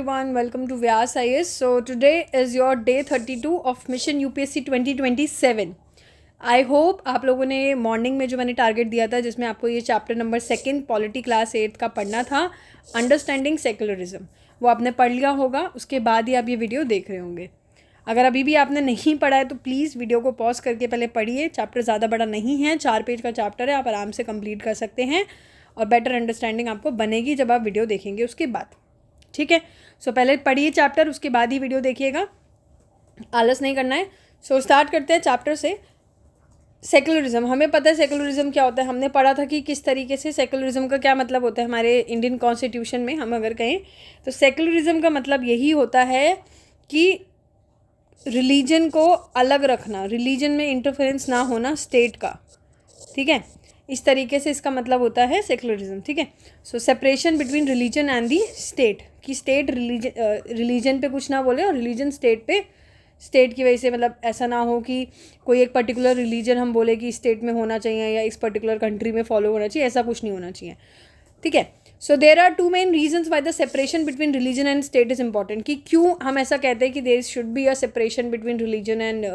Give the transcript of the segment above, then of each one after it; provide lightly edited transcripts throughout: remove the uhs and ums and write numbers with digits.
Everyone, welcome to Vyas IAS. So today is your day 32 of Mission UPSC 2027. I hope आप लोगों ने morning में जो मैंने टारगेट दिया था जिसमें आपको ये चैप्टर नंबर 2 पॉलिटी क्लास 8 का पढ़ना था, अंडरस्टैंडिंग सेकुलरिज्म, वो आपने पढ़ लिया होगा। उसके बाद ही आप ये वीडियो देख रहे होंगे। अगर अभी भी आपने नहीं पढ़ा है तो प्लीज़ वीडियो को पॉज करके पहले पढ़िए। चैप्टर ज़्यादा बड़ा नहीं है, 4 पेज का चैप्टर है, आप आराम से कंप्लीट कर सकते हैं और बेटर अंडरस्टैंडिंग आपको बनेगी जब आप वीडियो देखेंगे उसके बाद। ठीक है, सो पहले पढ़िए चैप्टर, उसके बाद ही वीडियो देखिएगा, आलस नहीं करना है। सो स्टार्ट करते हैं चैप्टर से। सेकुलरिज्म, हमें पता है सेकुलरिज्म क्या होता है, हमने पढ़ा था कि किस तरीके से सेकुलरिज्म का क्या मतलब होता है हमारे इंडियन कॉन्स्टिट्यूशन में। हम अगर कहें तो सेकुलरिज्म का मतलब यही होता है कि रिलीजन को अलग रखना, रिलीजन में इंटरफेरेंस ना होना स्टेट का। ठीक है, इस तरीके से इसका मतलब होता है सेकुलरिज्म। ठीक है, so separation between religion and the state, कि स्टेट रिलीजन पे कुछ ना बोले और रिलीजन स्टेट पे, स्टेट की वजह से मतलब ऐसा ना हो कि कोई एक पर्टिकुलर रिलीजन हम बोले कि स्टेट में होना चाहिए या इस पर्टिकुलर कंट्री में फॉलो होना चाहिए, ऐसा कुछ नहीं होना चाहिए। ठीक है, so there are 2 main reasons why the separation between religion and state is important. कि क्यों हम ऐसा कहते हैं कि there should be a separation between religion and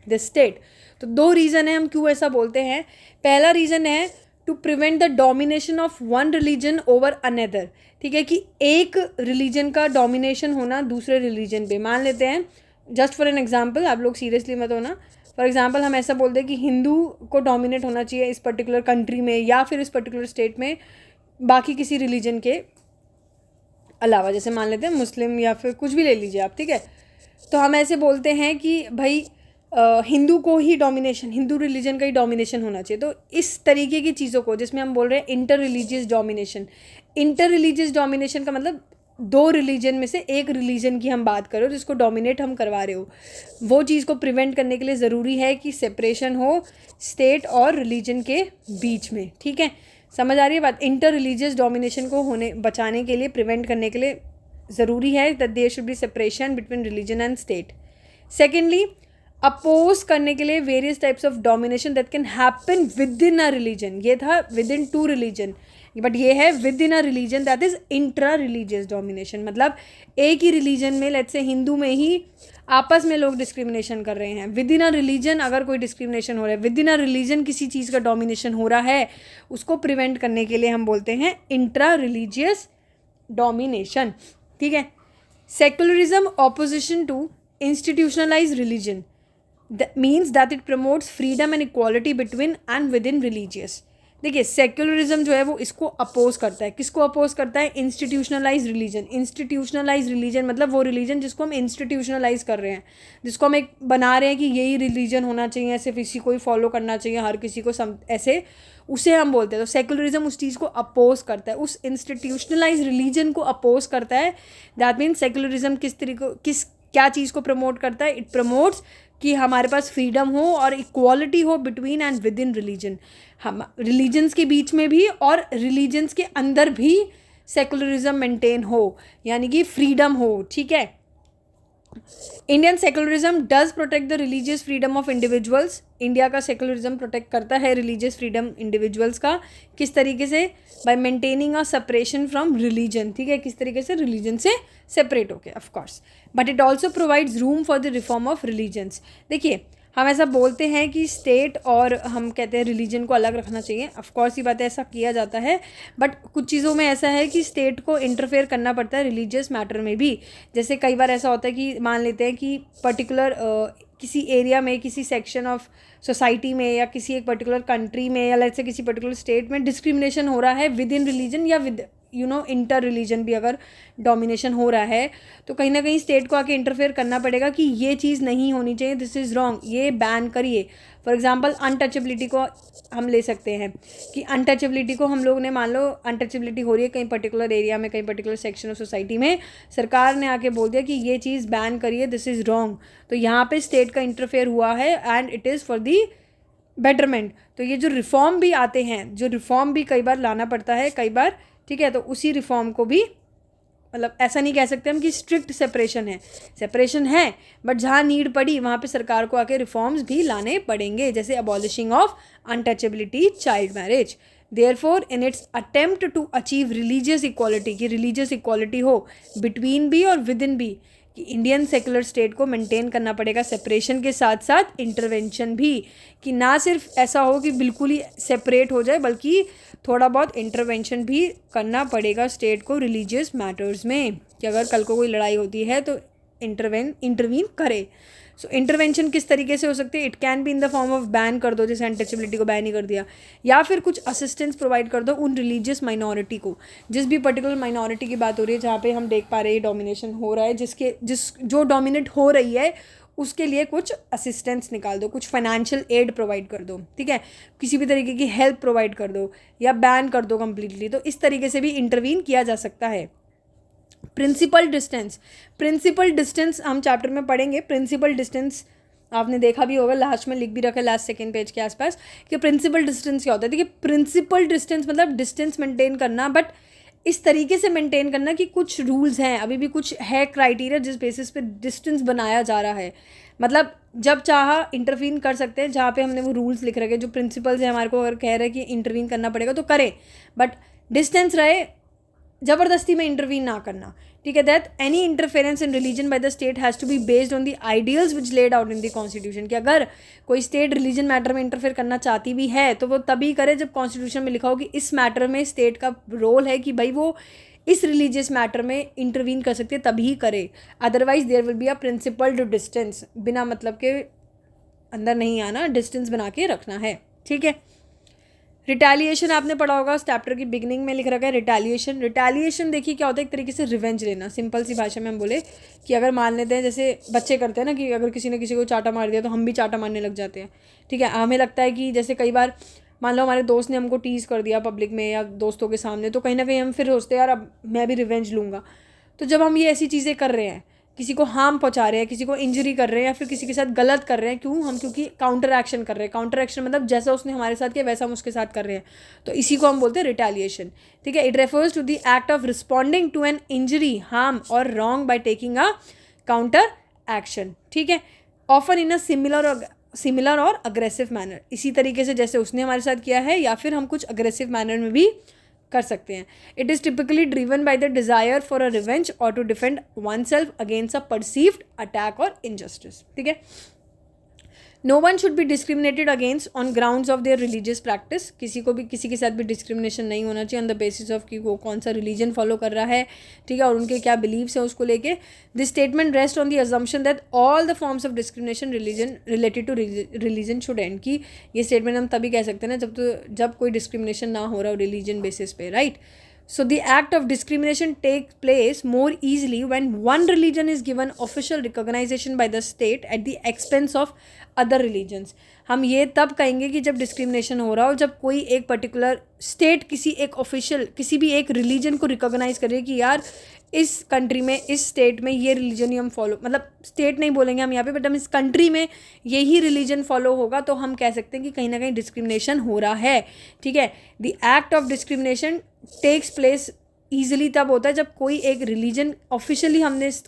the state. तो 2 रीज़न है हम क्यों ऐसा बोलते हैं। पहला रीज़न है to prevent the domination of one religion over another. ठीक है, कि एक रिलीजन का डोमिनेशन होना दूसरे रिलीजन पे। मान लेते हैं, जस्ट फॉर एन एग्जाम्पल, आप लोग सीरियसली मत होना, फॉर एग्जाम्पल हम ऐसा बोलते हैं कि हिंदू को डोमिनेट होना चाहिए इस पर्टिकुलर कंट्री में या फिर इस पर्टिकुलर स्टेट में बाकी किसी रिलीजन के अलावा। जैसे मान लेते हैं मुस्लिम या फिर कुछ भी ले लीजिए आप। ठीक है, तो हम ऐसे बोलते हैं कि भाई हिंदू को ही डोमिनेशन, हिंदू रिलीजन का ही डोमिनेशन होना चाहिए। तो इस तरीके की चीज़ों को जिसमें हम बोल रहे हैं inter religious domination. Inter religious domination का मतलब 2 रिलीजन में से एक रिलीजन की हम बात करो जिसको डोमिनेट हम करवा रहे हो, वो चीज़ को प्रिवेंट करने के लिए ज़रूरी है कि सेपरेशन हो स्टेट और रिलीजन के बीच में। ठीक है, समझ आ रही है बात। इंटर रिलीजियस डोमिनेशन को होने बचाने के लिए, प्रिवेंट करने के लिए ज़रूरी है that there should be separation between religion and state. Secondly, oppose करने के लिए various types of domination that can happen within a religion. ये था विद इन 2 रिलीजन, बट ये है within a religion, that is intra religious domination. मतलब एक ही religion में, लेट्स से हिंदू में ही आपस में लोग डिस्क्रिमिनेशन कर रहे हैं। विद इन अ रिलीजन अगर कोई डिस्क्रिमिनेशन हो रहा है, विद इन अ रिलीजन किसी चीज़ का डोमिनेशन हो रहा है, उसको प्रिवेंट करने के लिए हम बोलते हैं इंट्रा रिलीजियस डोमिनेशन। ठीक है, secularism opposition to institutionalise religion means that it promotes freedom and equality between and within religious. देखिए, सेक्युलरिज्म जो है वो इसको अपोज करता है। किसको अपोज करता है? Institutionalise religion. इंस्टीट्यूशनलाइज रिलीजन मतलब वो रिलीजन जिसको हम इंस्टीट्यूशनलाइज कर रहे हैं, जिसको हम एक बना रहे हैं कि यही रिलीजन होना चाहिए, सिर्फ इसी को ही फॉलो करना चाहिए, हर किसी को ऐसे, उसे हम बोलते हैं। तो सेक्युलरिज्म उस चीज़ को अपोज करता है, उस इंस्टीट्यूशनलाइज रिलीजन को अपोज करता है। दैट मीन्स सेक्युलरिज्म किस तरीके, क्या चीज़ को प्रमोट करता है? इट प्रमोट्स कि हमारे पास फ्रीडम हो और इक्वालिटी हो between and with in religion. हम रिलीजन्स के बीच में भी और रिलीजन्स के अंदर भी सेकुलरिज्म मेंटेन हो, यानी कि फ्रीडम हो। ठीक है, Indian secularism does protect the religious freedom of individuals. India का सेकुलरिज्म प्रोटेक्ट करता है रिलीजियस फ्रीडम इंडिविजुअल्स का। किस तरीके से? Bye maintaining a separation from religion. ठीक है, किस तरीके से? रिलीजन से सेपरेट होके, of course. But it also provides room for the reform of religions. देखिए, हम ऐसा बोलते हैं कि स्टेट और हम कहते हैं रिलीजन को अलग रखना चाहिए। ऑफ कोर्स ये बात है, ऐसा किया जाता है, बट कुछ चीज़ों में ऐसा है कि स्टेट को इंटरफेयर करना पड़ता है रिलीजियस मैटर में भी। जैसे कई बार ऐसा होता है कि मान लेते हैं कि पर्टिकुलर किसी एरिया में, किसी सेक्शन ऑफ सोसाइटी में या किसी एक पर्टिकुलर कंट्री में या लेट्स से किसी पर्टिकुलर स्टेट में डिस्क्रिमिनेशन हो रहा है विद इन रिलीजन या विद इंटर रिलीजन भी अगर डोमिनेशन हो रहा है, तो कहीं ना कहीं स्टेट को आके इंटरफेयर करना पड़ेगा कि ये चीज़ नहीं होनी चाहिए, दिस इज़ रॉन्ग, ये बैन करिए। फॉर एग्जांपल, अनटचेबिलिटी को हम ले सकते हैं कि अनटचेबिलिटी को हम लोग ने, मान लो अनटचेबिलिटी हो रही है कहीं पर्टिकुलर एरिया में, कहीं पर्टिकुलर सेक्शन ऑफ सोसाइटी में, सरकार ने आके बोल दिया कि ये चीज़ बैन करिए, दिस इज़ रॉन्ग। तो यहाँ पे स्टेट का इंटरफेयर हुआ है and it is for the betterment. तो ये जो रिफॉर्म भी आते हैं, जो रिफॉर्म भी कई बार लाना पड़ता है, कई बार। ठीक है, तो उसी रिफॉर्म को भी, मतलब ऐसा नहीं कह सकते हम कि स्ट्रिक्ट सेपरेशन है, सेपरेशन है, बट जहाँ नीड पड़ी वहाँ पे सरकार को आके रिफॉर्म्स भी लाने पड़ेंगे, जैसे abolishing of untouchability, child marriage. Therefore in its attempt to achieve religious equality, कि रिलीजियस इक्वालिटी हो बिटवीन भी और विद इन भी, कि इंडियन सेकुलर स्टेट को मेंटेन करना पड़ेगा सेपरेशन के साथ साथ इंटरवेंशन भी, कि ना सिर्फ ऐसा हो कि बिल्कुल ही सेपरेट हो जाए, बल्कि थोड़ा बहुत इंटरवेंशन भी करना पड़ेगा स्टेट को रिलीजियस मैटर्स में, कि अगर कल को कोई लड़ाई होती है तो इंटरवीन करे। सो इंटरवेंशन किस तरीके से हो सकती है? It can be in the form of ban कर दो, जैसे अनटचेबिलिटी को बैन ही कर दिया, या फिर कुछ असिस्टेंस प्रोवाइड कर दो उन रिलीजियस माइनॉरिटी को, जिस भी पर्टिकुलर माइनॉरिटी की बात हो रही है जहाँ पे हम देख पा रहे हैं डोमिनेशन हो रहा है, जो डोमिनेट हो रही है उसके लिए कुछ असिस्टेंस निकाल दो, कुछ फाइनेंशियल एड प्रोवाइड कर दो, ठीक है, किसी भी तरीके की हेल्प प्रोवाइड कर दो या बैन कर दो कम्प्लीटली। तो इस तरीके से भी इंटरवीन किया जा सकता है। प्रिंसिपल डिस्टेंस हम चैप्टर में पढ़ेंगे। प्रिंसिपल डिस्टेंस आपने देखा भी होगा, लास्ट में लिख भी रखा है, लास्ट सेकेंड पेज के आसपास, कि प्रिंसिपल डिस्टेंस क्या होता है। देखिए प्रिंसिपल डिस्टेंस मतलब डिस्टेंस मेंटेन करना, बट इस तरीके से मेंटेन करना कि कुछ रूल्स हैं, अभी भी कुछ है क्राइटेरिया जिस बेसिस पे डिस्टेंस बनाया जा रहा है। मतलब जब चाहा इंटरवीन कर सकते हैं, जहाँ पे हमने वो रूल्स लिख रखे, जो प्रिंसिपल्स हैं हमारे को अगर कह रहे हैं कि इंटरवीन करना पड़ेगा तो करें, बट डिस्टेंस रहे, ज़बरदस्ती में इंटरवीन ना करना, ठीक है। That any interference in religion by the state has to be based on the ideals which laid out in the constitution, कि अगर कोई स्टेट रिलीजन मैटर में इंटरफेयर करना चाहती भी है तो वो तभी करे जब कॉन्स्टिट्यूशन में लिखा हो कि इस मैटर में स्टेट का रोल है कि भाई वो इस रिलीजियस मैटर में इंटरवीन कर सकते हैं, तभी करे। Otherwise there will be a principled distance, बिना मतलब के अंदर नहीं आना, डिस्टेंस बना के रखना है, ठीक है। रिटेलिएशन आपने पढ़ा होगा, उस चैप्टर की बिगनिंग में लिख रखा है रिटेलिएशन देखिए क्या होता है, एक तरीके से रिवेंज लेना। सिंपल सी भाषा में हम बोले कि अगर मान लेते हैं जैसे बच्चे करते हैं ना, कि अगर किसी ने किसी को चाटा मार दिया तो हम भी चाटा मारने लग जाते हैं, ठीक है। हमें लगता है कि जैसे कई बार मान लो हमारे दोस्त ने हमको टीज़ कर दिया पब्लिक में या दोस्तों के सामने, तो कहीं ना कहीं हम फिर सोचते हैं यार अब मैं भी रिवेंज लूँगा। तो जब हम ये ऐसी चीज़ें कर रहे हैं, किसी को हार्म पहुंचा रहे हैं, किसी को इंजरी कर रहे हैं, या फिर किसी के साथ गलत कर रहे हैं, क्योंकि काउंटर एक्शन कर रहे हैं। काउंटर एक्शन मतलब जैसा उसने हमारे साथ किया वैसा हम उसके साथ कर रहे हैं, तो इसी को हम बोलते हैं रिटेलिएशन, ठीक है। It refers to the act of responding to an injury, harm और wrong by taking a counter action, ठीक है। ऑफन इन अ सिमिलर और अग्रेसिव मैनर, इसी तरीके से जैसे उसने हमारे साथ किया है, या फिर हम कुछ अग्रेसिव मैनर में भी कर सकते हैं। It is typically driven by the desire for a revenge और to defend oneself against a perceived attack और इनजस्टिस, ठीक है। No one should be discriminated against on grounds of their religious practice, किसी को भी किसी के साथ भी डिस्क्रिमिनेशन नहीं होना चाहिए ऑन द बेसिस ऑफ कि वो कौन सा रिलीजन फॉलो कर रहा है, ठीक है, और उनके क्या बिलीव्स हैं उसको लेके। This statement rest on the assumption that all the forms of discrimination related to religion should end, की ये स्टेटमेंट हम तभी कह सकते हैं ना जब कोई डिस्क्रिमिनेशन ना हो रहा हो रिलीजन बेसिस पे, right. So the act of discrimination takes place more easily when one religion is given official recognition by the state at the expense of other religions. हम ये तब कहेंगे कि जब डिस्क्रिमिनेशन हो रहा हो, जब कोई एक पर्टिकुलर स्टेट किसी भी एक रिलीजन को रिकॉग्नाइज करे कि यार इस कंट्री में, इस स्टेट में ये रिलीजन ही हम फॉलो, मतलब स्टेट नहीं बोलेंगे हम यहाँ पे, बट हम इस कंट्री में यही रिलीजन फॉलो होगा, तो हम कह सकते हैं कि कहीं ना कहीं डिस्क्रिमिनेशन हो रहा है, ठीक है। The act of discrimination takes place easily तब होता है जब कोई एक रिलीजन ऑफिशियली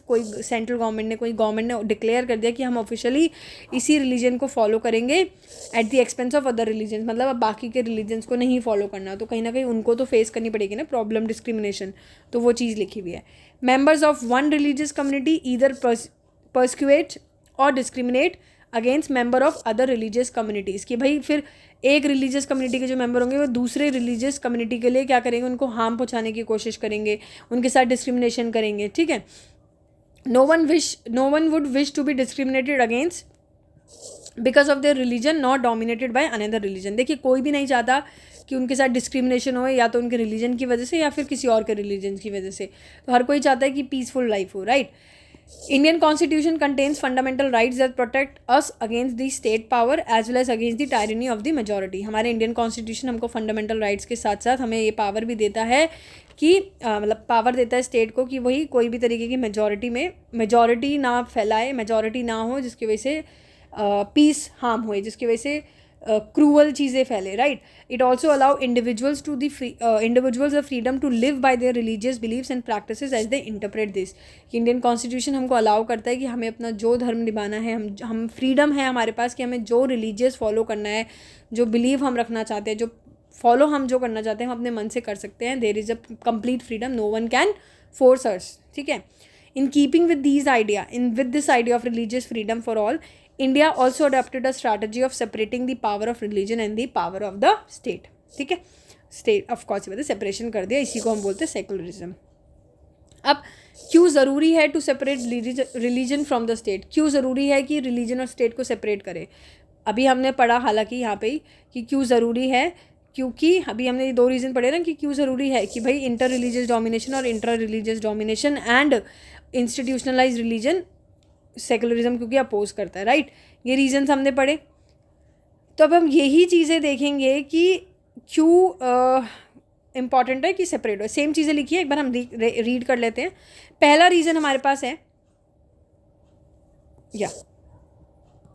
कोई सेंट्रल गवर्नमेंट ने डिक्लेयर कर दिया कि हम ऑफिशियली इसी रिलीजन को फॉलो करेंगे at the expense of other religion, मतलब अब बाकी के रिलीजन्स को नहीं फॉलो करना, तो कहीं ना कहीं उनको तो फेस करनी पड़ेगी ना प्रॉब्लम डिस्क्रिमिनेशन, तो वो चीज़ लिखी हुई है। Members of one religious community either persecute और discriminate against member of other religious communities, कि भाई फिर एक रिलीजियस कम्युनिटी के जो मेंबर होंगे वो दूसरे रिलीजियस कम्युनिटी के लिए क्या करेंगे, उनको हार्म पहुंचाने की कोशिश करेंगे, उनके साथ डिस्क्रिमिनेशन करेंगे, ठीक है। No one would wish to be discriminated against because of their religion not dominated by another religion. देखिए कोई भी नहीं चाहता कि उनके साथ डिस्क्रिमिनेशन हो, या तो उनके रिलीजन की वजह से या फिर किसी और के रिलीजन की वजह से, तो हर कोई चाहता है कि पीसफुल लाइफ हो, right. Indian Constitution contains fundamental rights that protect us against the state power as well as against the tyranny of the majority. हमारे इंडियन कॉन्स्टिट्यूशन हमको फंडामेंटल राइट्स के साथ साथ हमें ये पावर भी देता है कि मतलब पावर देता है स्टेट को कि वही कोई भी तरीके की मेजॉरिटी ना फैलाए, मेजॉरिटी ना हो जिसकी वजह से पीस हार्म हुए, जिसकी वजह से क्रूअल चीज़ें फैले, right. It also allow individuals the freedom to live by their religious beliefs and practices as they interpret this. Indian constitution हमको अलाउ करता है कि हमें अपना जो धर्म निभाना है, हम फ्रीडम है हमारे पास कि हमें जो रिलीजियस फॉलो करना है, जो बिलीव हम रखना चाहते हैं, जो फॉलो हम जो करना चाहते हैं हम अपने मन से कर सकते हैं. There is a complete freedom, no one can force us. ठीक है. In keeping with this idea of religious freedom for all, India also adopted a strategy of separating the power of religion and the power of the state. ठीक है. State of course ये separation कर दिया, इसी को हम बोलते हैं सेकुलरिज्म. अब क्यों ज़रूरी है to separate religion from the state? क्यों ज़रूरी है कि रिलीजन और स्टेट को सेपरेट करें? अभी हमने पढ़ा हालांकि यहाँ पे ही कि क्यों ज़रूरी है, क्योंकि अभी हमने ये 2 रीज़न पढ़े ना कि क्यों ज़रूरी है कि भाई इंटर रिलीजियस डोमिनेशन और inter religious domination and institutionalise religion secularism क्योंकि अपोज करता है. राइट. ये रीजन्स हमने पढ़े. तो अब हम यही चीज़ें देखेंगे कि क्यों इम्पॉर्टेंट है कि सेपरेट हो. सेम चीज़ें लिखी है, एक बार हम रीड कर लेते हैं. पहला रीज़न हमारे पास है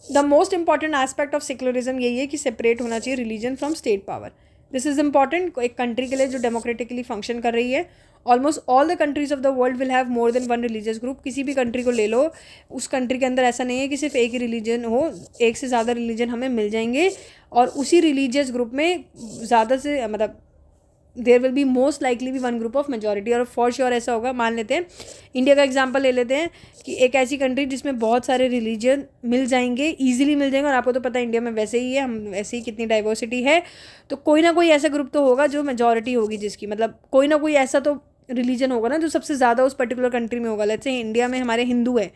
the most important aspect of secularism यही है कि सेपरेट होना चाहिए religion from state power. This is important एक कंट्री के लिए जो डेमोक्रेटिकली फंक्शन कर रही है. Almost all the countries of the world will have more than one religious group. किसी भी कंट्री को ले लो, उस कंट्री के अंदर ऐसा नहीं है कि सिर्फ एक ही रिलीजन हो, एक से ज़्यादा रिलीजन हमें मिल जाएंगे और उसी रिलीजियस ग्रुप में ज़्यादा से मतलब there will be most likely भी वन ग्रुप ऑफ मेजॉरिटी. और फॉर श्योर ऐसा होगा. मान लेते हैं इंडिया का एग्जांपल ले लेते हैं कि एक ऐसी कंट्री जिसमें बहुत सारे रिलीजन मिल जाएंगे, ईजिली मिल जाएंगे. और आपको तो पता है इंडिया में वैसे ही है, हम वैसे ही कितनी डाइवर्सिटी है. तो कोई ना कोई ऐसा ग्रुप तो होगा जो मेजॉरिटी होगी, जिसकी मतलब कोई ना कोई ऐसा तो रिलीजन होगा ना जो सबसे ज़्यादा उस पर्टिकुलर कंट्री में होगा. लेट्स से इंडिया में हमारे हिंदू है.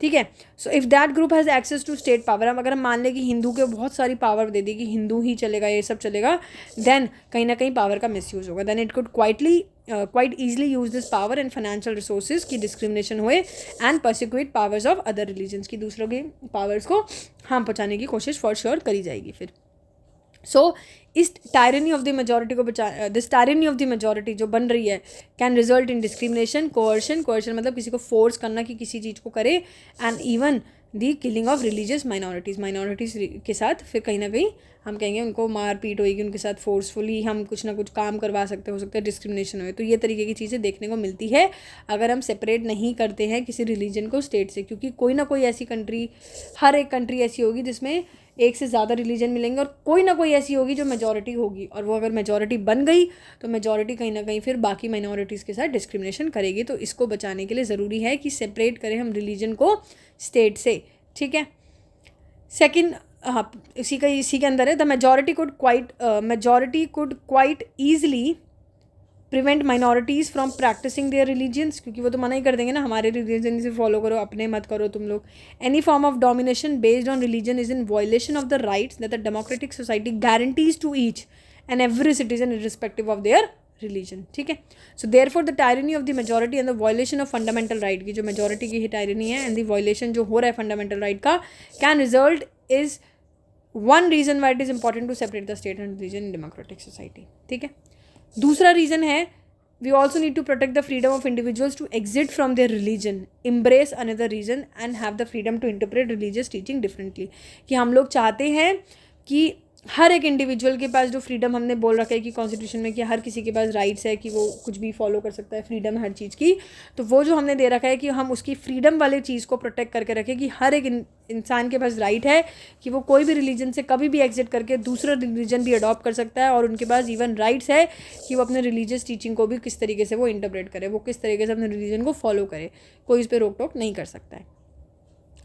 ठीक है. So if that group has access to state power, अगर हम मान लें कि हिंदू के बहुत सारी पावर दे दी कि हिंदू ही चलेगा, ये सब चलेगा, देन कहीं ना कहीं पावर का मिसयूज़ होगा. Then it could quite easily use this power and financial resources की डिस्क्रिमिनेशन हुए and persecute powers of other religions की दूसरों की पावर्स को हार्म पहुँचाने की कोशिश फॉर श्योर करी जाएगी. फिर सो इस टायरनी ऑफ द मेजॉरिटी को this tyranny of the majority जो बन रही है can result in discrimination, coercion मतलब किसी को फोर्स करना कि किसी चीज़ को करे, and even the killing of religious minorities के साथ फिर कहीं ना कहीं हम कहेंगे उनको मार पीट होगी, उनके साथ फोर्सफुली हम कुछ ना कुछ काम करवा सकते हो सकता है डिस्क्रिमिनेशन हो. तो ये तरीके की चीज़ें देखने को मिलती है अगर हम सेपरेट नहीं करते हैं किसी रिलीजन को स्टेट से. क्योंकि कोई ना कोई ऐसी कंट्री, हर एक कंट्री ऐसी होगी जिसमें एक से ज़्यादा रिलीजन मिलेंगे और कोई ना कोई ऐसी होगी जो मेजॉरिटी होगी. और वो अगर मेजॉरिटी बन गई तो मेजॉरिटी कहीं ना कहीं फिर बाकी माइनॉरिटीज़ के साथ डिस्क्रिमिनेशन करेगी. तो इसको बचाने के लिए ज़रूरी है कि सेपरेट करें हम रिलीजन को स्टेट से. ठीक है. सेकंड, हाँ इसी के अंदर है the majority could quite easily prevent minorities from practising their religions. क्योंकि वो तो मना ही कर देंगे ना, हमारे रिलीजन से फॉलो करो, अपने मत करो तुम लोग. Any form of domination based on religion is in violation of the rights that the democratic society guarantees to each and every citizen irrespective of their religion. ठीक है. So therefore the tyranny of the majority and the violation of fundamental right की जो majority की ही tyranny है and the violation जो हो रहा है फंडामेंटल राइट का can result is one reason why it is important to separate the state and religion in democratic society. ठीक है. दूसरा रीज़न है we also need to protect the freedom of individuals to exit from their religion, embrace another reason and have the freedom to interpret religious teaching differently. कि हम लोग चाहते हैं कि हर एक इंडिविजुअल के पास जो फ्रीडम हमने बोल रखा है कि कॉन्स्टिट्यूशन में कि हर किसी के पास राइट्स है कि वो कुछ भी फॉलो कर सकता है, फ्रीडम हर चीज़ की. तो वो जो हमने दे रखा है कि हम उसकी फ्रीडम वाले चीज़ को प्रोटेक्ट करके रखें कि हर एक इंसान के पास राइट है कि वो कोई भी रिलीजन से कभी भी एग्जिट करके दूसरा रिलीजन भी अडॉप्ट कर सकता है. और उनके पास इवन राइट्स है कि वो अपने रिलीजियस टीचिंग को भी किस तरीके से वो इंटरप्रेट करे, वो किस तरीके से अपने रिलीजन को फॉलो करे. कोई इस पर रोक टोक नहीं कर सकता है.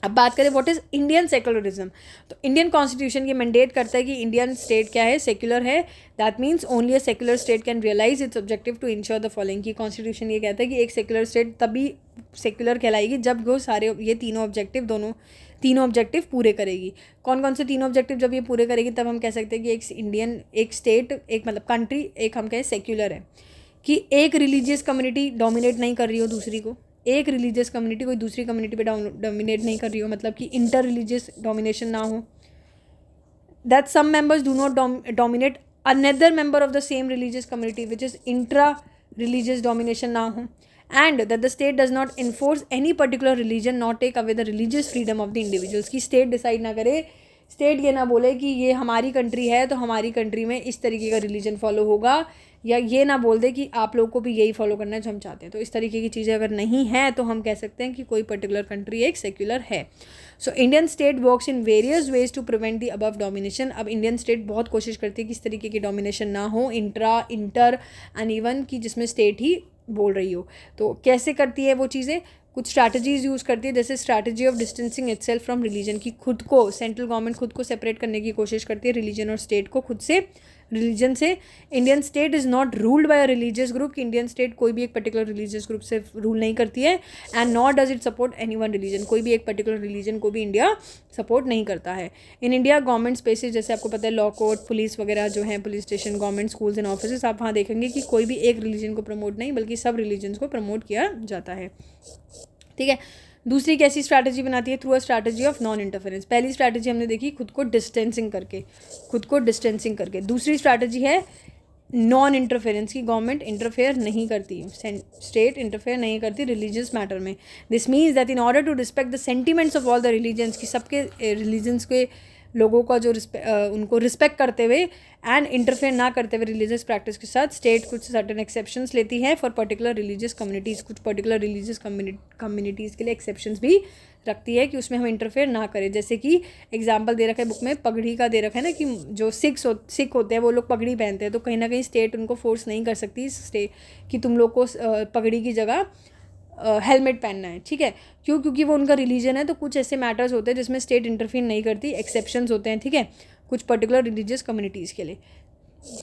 अब बात करें व्हाट इज़ इंडियन सेकुलरिज्म. तो इंडियन कॉन्स्टिट्यूशन ये मैंडेट करता है कि इंडियन स्टेट क्या है, सेक्युलर है. That means only a secular state can realise its objective to ensure the following. की कॉन्स्टिट्यूशन ये कहता है कि एक सेक्युलर स्टेट तभी सेक्युलर कहलाएगी जब वो सारे ये तीनों ऑब्जेक्टिव पूरे करेगी. कौन कौन से तीनों ऑब्जेक्टिव जब ये पूरे करेगी तब हम कह सकते हैं कि एक स्टेट, एक मतलब कंट्री, एक हम कहें सेक्युलर है. कि एक रिलीजियस कम्युनिटी डोमिनेट नहीं कर रही हो दूसरी को, एक रिलीजियस कम्युनिटी कोई दूसरी कम्युनिटी पे डोमिनेट नहीं कर रही हो, मतलब कि इंटर रिलीजियस डोमिनेशन ना हो. That some members do not dominate another member of the same religious community which is intra religious domination ना हो. And that the state does not enforce any particular religion, not take away the religious freedom of the individuals. की state decide ना करे, state ये ना बोले कि ये हमारी कंट्री है तो हमारी कंट्री में इस तरीके का रिलीजन फॉलो होगा, या ये ना बोल दे कि आप लोगों को भी यही फॉलो करना है जो हम चाहते हैं। तो इस तरीके की चीज़ें अगर नहीं हैं तो हम कह सकते हैं कि कोई पर्टिकुलर कंट्री एक सेक्युलर है। So Indian state works in various ways to prevent the above domination. अब इंडियन स्टेट बहुत कोशिश करती है कि इस तरीके की डोमिनेशन ना हो, इंटर एंड इवन कि जिसमें स्टेट ही बोल रही हो। तो कैसे करती है वो चीज़ें, कुछ स्ट्रैटेजीज यूज़ करती है, जैसे strategy of distancing itself from religion, की खुद को सेंट्रल गवर्नमेंट खुद को सेपरेट करने की कोशिश करती है रिलीजन और स्टेट को खुद से, रिलीजन से। Indian state is not ruled by a religious group, कि इंडियन स्टेट कोई भी एक पर्टिकुलर रिलीजियस ग्रुप से रूल नहीं करती है। And not does it support any one religion, कोई भी एक पर्टिकुलर रिलीजन को भी इंडिया सपोर्ट नहीं करता है। इन इंडिया गवर्नमेंट स्पेसेस, जैसे आपको पता है लॉ कोर्ट, पुलिस वगैरह जो है, police station, government schools and office, आप वहाँ देखेंगे कि कोई भी एक रिलीजन को प्रमोट नहीं बल्कि सब रिलीजन्स को प्रमोट किया जाता है। ठीक है, दूसरी कैसी स्ट्रैटेजी बनाती है, through a strategy of non interference. पहली स्ट्रैटेजी हमने देखी खुद को डिस्टेंसिंग करके, दूसरी स्ट्रैटेजी है नॉन इंटरफेरेंस, की गवर्नमेंट इंटरफेयर नहीं करती, स्टेट इंटरफेयर नहीं करती रिलीजियस मैटर में। This means that in order to respect the sentiments of all the religions, की सबके रिलीजन्स के लोगों का जो उनको रिस्पेक्ट करते हुए एंड इंटरफेयर ना करते हुए रिलीजियस प्रैक्टिस के साथ, स्टेट कुछ सर्टेन एक्सेप्शंस लेती है फॉर पर्टिकुलर रिलीजियस कम्युनिटीज़, कुछ पर्टिकुलर रिलीजियस कम्युनिटीज़ के लिए एक्सेप्शंस भी रखती है कि उसमें हम इंटरफेयर ना करें। जैसे कि एग्जांपल दे रखा है बुक में, पगड़ी का दे रखा है ना, कि जो सिख होते हैं वो लोग पगड़ी पहनते हैं, तो कहीं ना कहीं स्टेट उनको फोर्स नहीं कर सकती कि तुम लोग को पगड़ी की जगह हेलमेट पहनना है। ठीक है, क्यों? क्योंकि वो उनका रिलीजन है। तो कुछ ऐसे मैटर्स होते हैं जिसमें स्टेट इंटरफीयर नहीं करती, एक्सेप्शंस होते हैं। ठीक है, कुछ पर्टिकुलर रिलीजियस कम्युनिटीज़ के लिए।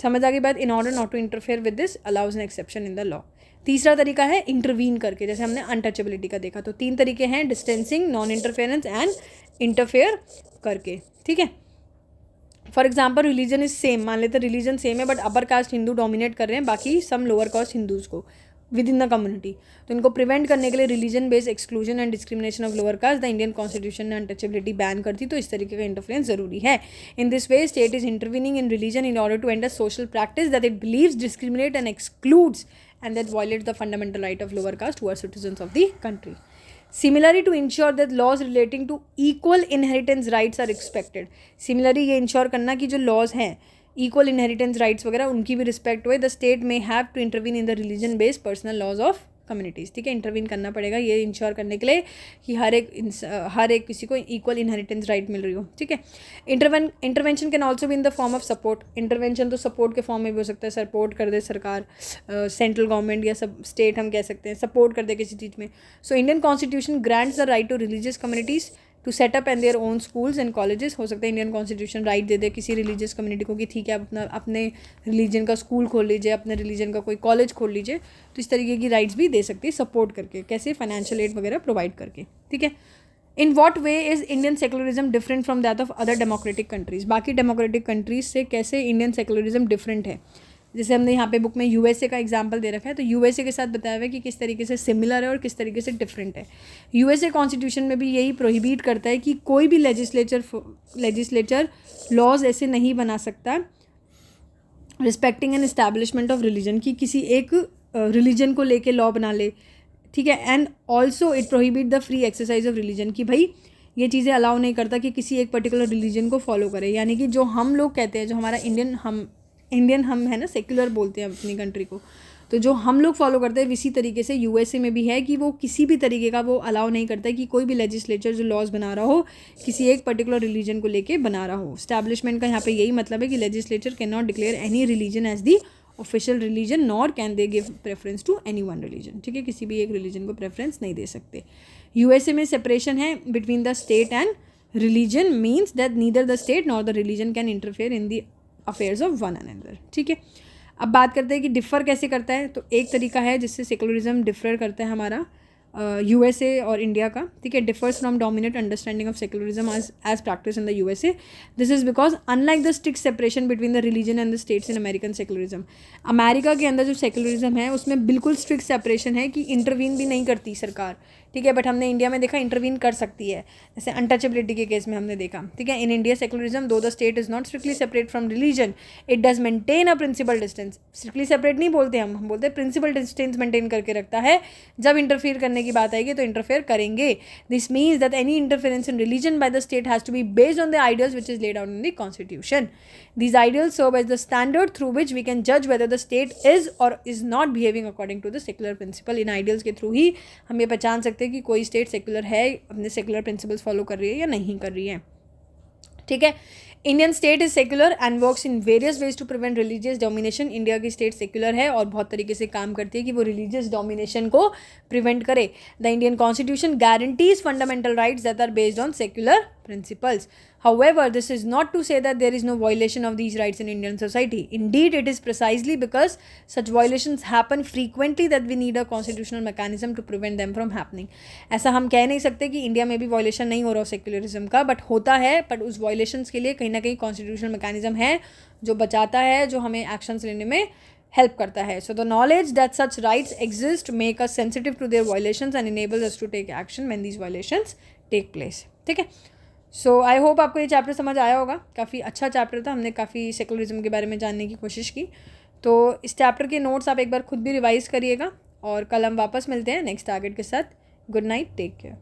समझ आ गई बात? In order not to interfere with this allows an exception in the law. तीसरा तरीका है इंटरवीन करके, जैसे हमने अनटचेबिलिटी का देखा। तो 3 तरीके हैं, distancing, non interference and interfere करके। ठीक है, for example religion is same, मान लेते रिलीजन सेम है but upper caste Hindu dominate कर रहे हैं बाकी सम लोअर कास्ट हिंदूज़ को विद इन द कम्युनिटी। तो इनको प्रिवेंट करने के लिए religion based exclusion and discrimination of lower caste the Indian constitution ने अनटचेबिलिटी बैन करती। तो इस तरीके का इंटरफेरेंस जरूरी है। In this way state is intervening in religion in order to end a social practice that it believes, discriminate and excludes and that violates the fundamental right of lower caste who are citizens of the country. Similarly, to ensure that laws relating to equal inheritance rights are respected. Similarly, ये ensure करना कि जो laws हैं equal inheritance rights वगैरह उनकी भी respect हुए, the state may have to intervene in the religion based personal laws of communities. ठीक है, इंटरवीन करना पड़ेगा ये इंश्योर करने के लिए कि हर एक किसी को इक्वल इनहेरिटेंस राइट मिल रही हो। ठीक है, intervention can also be in the form of support. Intervention तो सपोर्ट के फॉर्म में भी हो सकता है, सपोर्ट कर दे सरकार, सेंट्रल गवर्नमेंट या सब स्टेट हम कह सकते हैं, सपोर्ट कर दे किसी चीज़ में। So Indian constitution grants the right to religious communities to set up and their own schools and colleges. हो सकता है इंडियन कॉन्स्टिट्यूशन राइट दे दे किसी रिलीजियस कम्युनिटी को कि ठीक है आप अपने रिलीजन का स्कूल खोल लीजिए, अपने रिलीजन का कोई कॉलेज खोल लीजिए। तो इस तरीके की राइट्स भी दे सकती है सपोर्ट करके, कैसे? फाइनेंशियल एड वगैरह प्रोवाइड करके। ठीक है, in what way is Indian secularism different from that of other democratic countries. बाकी डेमोक्रेटिक कंट्रीज से कैसे इंडियन सेकुलरिज्म डिफरेंट है? जैसे हमने यहाँ पे बुक में यूएसए का एग्जांपल दे रखा है, तो यूएसए के साथ बताया हुआ है कि किस तरीके से सिमिलर है और किस तरीके से डिफरेंट है। यूएसए कॉन्स्टिट्यूशन में भी यही प्रोहिबिट करता है कि कोई भी लेजिस्लेचर लॉज ऐसे नहीं बना सकता respecting an establishment of religion, की किसी एक रिलीजन को लेके लॉ बना ले। ठीक है, and also it prohibit the free exercise of religion, कि भाई ये चीज़ें अलाउ नहीं करता कि किसी एक पर्टिकुलर रिलीजन को फॉलो करे। यानी कि जो हम लोग कहते हैं, जो हमारा इंडियन हम है ना, सेक्युलर बोलते हैं अपनी कंट्री को, तो जो हम लोग फॉलो करते हैं इसी तरीके से यूएसए में भी है कि वो किसी भी तरीके का वो अलाउ नहीं करता है कि कोई भी लेजिस्लेचर जो लॉज बना रहा हो किसी एक पर्टिकुलर रिलीजन को लेके बना रहा हो। स्टैब्लिशमेंट का यहाँ पे यही मतलब है कि legislature can not declare any religion as the official religion nor can they give preference to any one religion. ठीक है, किसी भी एक रिलीजन को प्रेफरेंस नहीं दे सकते। यूएसए में सेपरेशन है between the state and religion, means that neither the state nor the religion can interfere in the affairs of one another. ठीक है, अब बात करते हैं कि डिफ़र कैसे करता है। तो एक तरीका है जिससे सेकुलरिज्म डिफर करता है हमारा यूएसए और इंडिया का। ठीक है, differs from dominate understanding of secularism as practice in the USA. This is because unlike the strict separation between the religion and the states in American secularism, America के अंदर जो सेकुलरिज्म है उसमें बिल्कुल स्ट्रिक्ट सेपरेशन है कि intervene भी नहीं करती सरकार ठीक है, बट हमने इंडिया में देखा इंटरवीन कर सकती है, जैसे अनटचेबिलिटी के केस में हमने देखा, ठीक है। In India secularism though the state is not strictly separate from religion it does maintain a principle distance. Strictly separate नहीं बोलते हम बोलते हैं प्रिंसिपल डिस्टेंस मेंटेन करके रखता है। जब इंटरफियर करने की बात आएगी तो इंटरफेयर करेंगे। This means that any interference in religion by the state has to be based on the ideals which is laid out in the constitution. These ideals serve as the standard through which we can judge whether the state is or is not behaving according to the secular principle. In ideals के through ही हम ये पहचान सकते हैं कि कोई state secular है, अपने secular principles follow कर रही है या नहीं कर रही है, ठीक है। Indian state is secular and works in various ways to prevent religious domination. India की स्टेट सेक्युलर है और बहुत तरीके से काम करती है कि वो रिलीजियस डोमिनेशन को प्रिवेंट करे। The Indian constitution guarantees fundamental rights that are based on secular principles. However, this is not to say that there is no violation of these rights in Indian society. Indeed, it is precisely because such violations happen frequently that we need a constitutional mechanism to prevent them from happening. ऐसा हम कह नहीं सकते कि India में भी violation नहीं हो रहा सेक्युलरिज्म का, बट होता है, बट उस वायलेशंस के लिए कहीं ना कहीं कॉन्स्टिट्यूशनल मैकेनिज्म है जो बचाता है, जो हमें एक्शंस लेने में हेल्प करता है. So the knowledge that such rights exist make us sensitive to their violations and enable us to take action when these violations take place. ठीक है. सो आई होप आपको ये चैप्टर समझ आया होगा. काफ़ी अच्छा चैप्टर था, हमने काफ़ी सेकुलरिज्म के बारे में जानने की कोशिश की. तो इस चैप्टर के नोट्स आप एक बार खुद भी रिवाइज़ करिएगा और कल हम वापस मिलते हैं नेक्स्ट टारगेट के साथ. Good night, take care.